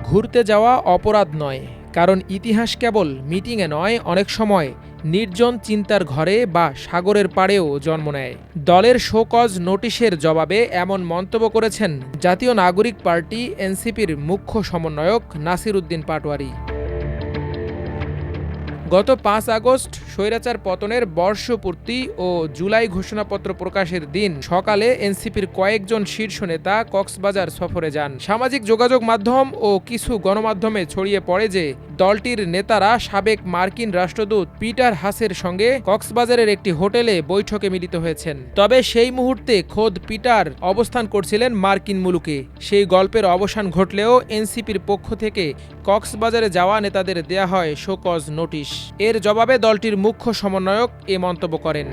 ঘুরতে যাওয়া অপরাধ নয়, কারণ ইতিহাস কেবল মিটিংয়ে নয়, অনেক সময় নির্জন চিন্তার ঘরে বা সাগরের পাড়েও জন্ম নেয়। দলের শোকজ নোটিশের জবাবে এমন মন্তব্য করেছেন জাতীয় নাগরিক পার্টি এনসিপির মুখ্য সমন্বয়ক নাসির উদ্দিন পাটোয়ারী। গত ৫ আগস্ট স্বৈরাচার পতনের বর্ষপূর্তি ও জুলাই ঘোষণাপত্র প্রকাশের দিন সকালে এনসিপির কয়েকজন শীর্ষ নেতা কক্সবাজার সফরে যান। সামাজিক যোগাযোগ মাধ্যম ও কিছু গণমাধ্যমে ছড়িয়ে পড়ে যে দলটির নেতারা সাবেক মার্কিন রাষ্ট্রদূত পিটার হাসের সঙ্গে কক্সবাজারের একটি হোটেলে বৈঠকে মিলিত হয়েছেন। তবে সেই মুহূর্তে খোদ পিটার অবস্থান করছিলেন মার্কিন মুলুকে। সেই গল্পের অবসান ঘটলেও এনসিপির পক্ষ থেকে কক্সবাজারে যাওয়া নেতাদের দেয়া হয় শোকজ নোটিশ। এর জবাবে দলটির মুখ্য সমন্বয়ক এ মন্তব্য করেন।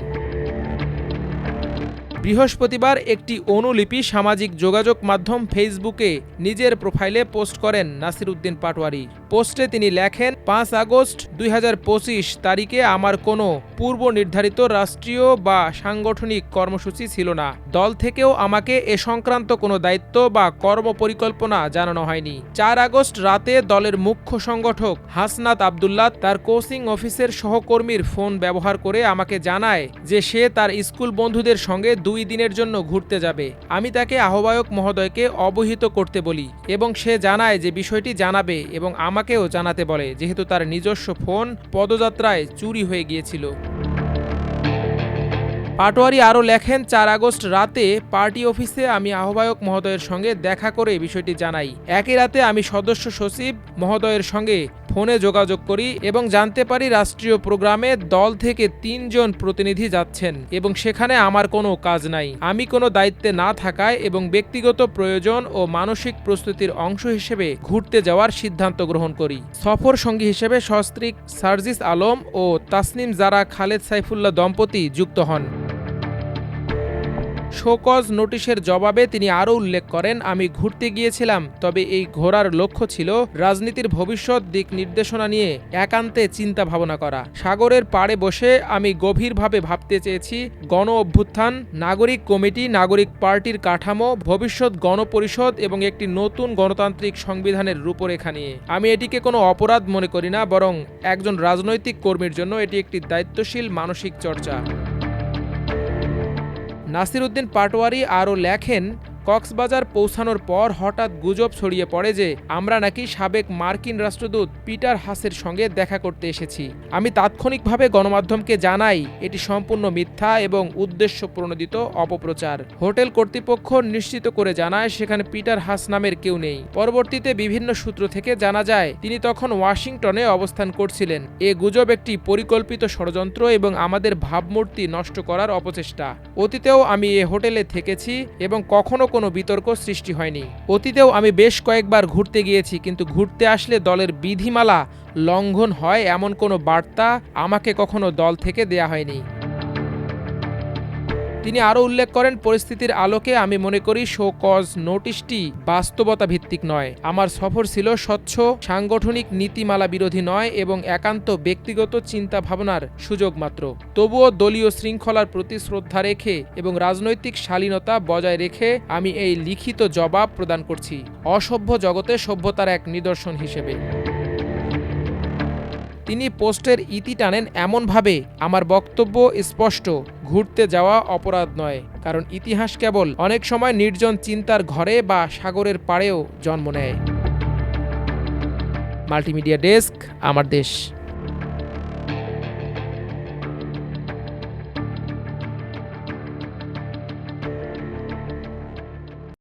বৃহস্পতিবার একটি অনুলিপি সামাজিক যোগাযোগ মাধ্যম ফেসবুকে নিজের প্রোফাইলে পোস্ট করেন নাসির উদ্দিন পাটোয়ারী। পোস্টে তিনি লেখেন, ৫ আগস্ট ২০২৫ তারিখে আমার কোনো পূর্ব নির্ধারিত রাষ্ট্রীয় বা সাংগঠনিক কর্মসূচি ছিল না। দল থেকেও আমাকে এ সংক্রান্ত কোনো দায়িত্ব বা কর্মপরিকল্পনা জানানো হয়নি। ৪ আগস্ট রাতে দলের মুখ্য সংগঠক হাসনাত আবদুল্লাহ তার কোচিং অফিসের সহকর্মীর ফোন ব্যবহার করে আমাকে জানায় যে সে তার স্কুল বন্ধুদের সঙ্গে ২ দিনের জন্য ঘুরতে যাবে। আমি তাকে আহ্বায়ক মহোদয়কে অবহিত করতে বলি এবং সে জানায় যে বিষয়টি জানাবে এবং আমাকেও জানাতে বলে, যেহেতু তার নিজস্ব ফোন পদযাত্রায় চুরি হয়ে গিয়েছিল। পাটোয়ারী আরও লেখেন, ৪ আগস্ট রাতে পার্টি অফিসে আমি আহ্বায়ক মহোদয়ের সঙ্গে দেখা করে বিষয়টি জানাই। একই রাতে আমি সদস্য সচিব মহোদয়ের সঙ্গে ফোনে যোগাযোগ করি এবং জানতে পারি রাষ্ট্রীয় প্রোগ্রামে দল থেকে ৩ জন প্রতিনিধি যাচ্ছেন এবং সেখানে আমার কোনো কাজ নাই। আমি কোনো দায়িত্বে না থাকায় এবং ব্যক্তিগত প্রয়োজন ও মানসিক প্রস্তুতির অংশ হিসেবে ঘুরতে যাওয়ার সিদ্ধান্ত গ্রহণ করি। সফর সঙ্গী হিসেবে সস্ত্রীক সার্জিস আলম ও তাসনিম জারা খালেদ সাইফুল্লাহ দম্পতি যুক্ত হন। শোকজ নোটিশের জবাবে তিনি আরও উল্লেখ করেন, আমি ঘুরতে গিয়েছিলাম, তবে এই ঘোরার লক্ষ্য ছিল রাজনীতির ভবিষ্যৎ দিক নির্দেশনা নিয়ে একান্তে চিন্তা ভাবনা করা। সাগরের পাড়ে বসে আমি গভীরভাবে ভাবতে চেয়েছি গণ অভ্যুত্থান, নাগরিক কমিটি, নাগরিক পার্টির কাঠামো, ভবিষ্যৎ গণপরিষদ এবং একটি নতুন গণতান্ত্রিক সংবিধানের রূপরেখা নিয়ে। আমি এটিকে কোনো অপরাধ মনে করি না, বরং একজন রাজনৈতিক কর্মীর জন্য এটি একটি দায়িত্বশীল মানসিক চর্চা। নাসির উদ্দিন পাটোয়ারী আরও লেখেন, কক্সবাজার পৌঁছানোর পর হঠাৎ গুজব ছড়িয়ে পড়ে যে আমরা নাকি সাবেক মার্কিন রাষ্ট্রদূত পিটার হাসের সঙ্গে দেখা করতে এসেছি। আমি তাৎক্ষণিকভাবে গণমাধ্যমকে জানাই এটি সম্পূর্ণ মিথ্যা এবং উদ্দেশ্য প্রণোদিত অপপ্রচার। হোটেল কর্তৃপক্ষ নিশ্চিত করে জানায় সেখানে পিটার হাস নামের কেউ নেই। পরবর্তীতে বিভিন্ন সূত্র থেকে জানা যায় তিনি তখন ওয়াশিংটনে অবস্থান করছিলেন। এ গুজব একটি পরিকল্পিত ষড়যন্ত্র এবং আমাদের ভাবমূর্তি নষ্ট করার অপচেষ্টা। অতীতেও আমি এ হোটেলে থেকেছি এবং কখনো কোনো বিতর্ক সৃষ্টি হয়নি। অতীতেও আমি বেশ কয়েকবার ঘুরতে গিয়েছি, কিন্তু ঘুরতে আসলে দলের বিধিমালা লঙ্ঘন হয় এমন কোনো বার্তা আমাকে কখনো দল থেকে দেয়া হয়নি। তিনি আরও উল্লেখ করেন, পরিস্থিতির আলোকে আমি মনে করি শোকজ নোটিশটি বাস্তবতা ভিত্তিক নয়। আমার সফর ছিল স্বচ্ছ, সাংগঠনিক নীতিমালা বিরোধী নয় এবং একান্ত ব্যক্তিগত চিন্তা ভাবনার সুযোগ মাত্র। তবুও দলীয় শৃঙ্খলার প্রতি শ্রদ্ধা রেখে এবং রাজনৈতিক শালীনতা বজায় রেখে আমি এই লিখিত জবাব প্রদান করছি, অসভ্য জগতে সভ্যতার এক নিদর্শন হিসেবে। তিনি পোস্টের ইতি টানেন এমনভাবে, আমার বক্তব্য স্পষ্ট, ঘুরতে যাওয়া অপরাধ নয়, কারণ ইতিহাস কেবল অনেক সময় নির্জন চিন্তার ঘরে বা সাগরের পাড়েও জন্ম নেয়। মাল্টিমিডিয়া ডেস্ক, আমার দেশ।